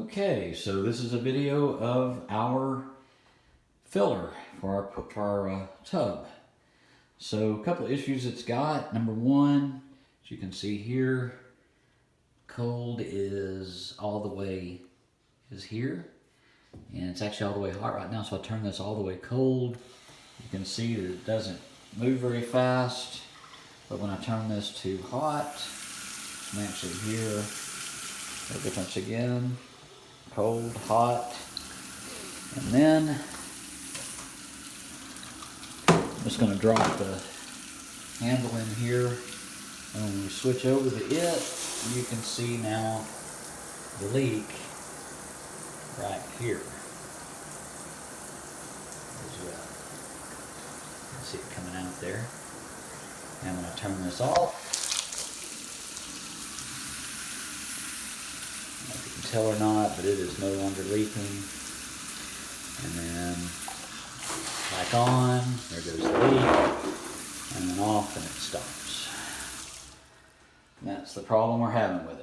Okay, so this is a video of our filler for our tub. So a couple of issues it's got. Number one, as you can see here, cold is all the way here, and it's actually all the way hot right now. So I turn this all the way cold. You can see that it doesn't move very fast, but when I turn this to hot, you can actually hear the difference again. Cold, hot, and then I'm just going to drop the handle in here, and when we switch over to it, you can see now the leak right here as well. You can see it coming out there. And when I turn this off, I don't know if you can tell or not, but it is no longer leaking. And then back on, there goes the leak, and then off, and it stops. And that's the problem we're having with it.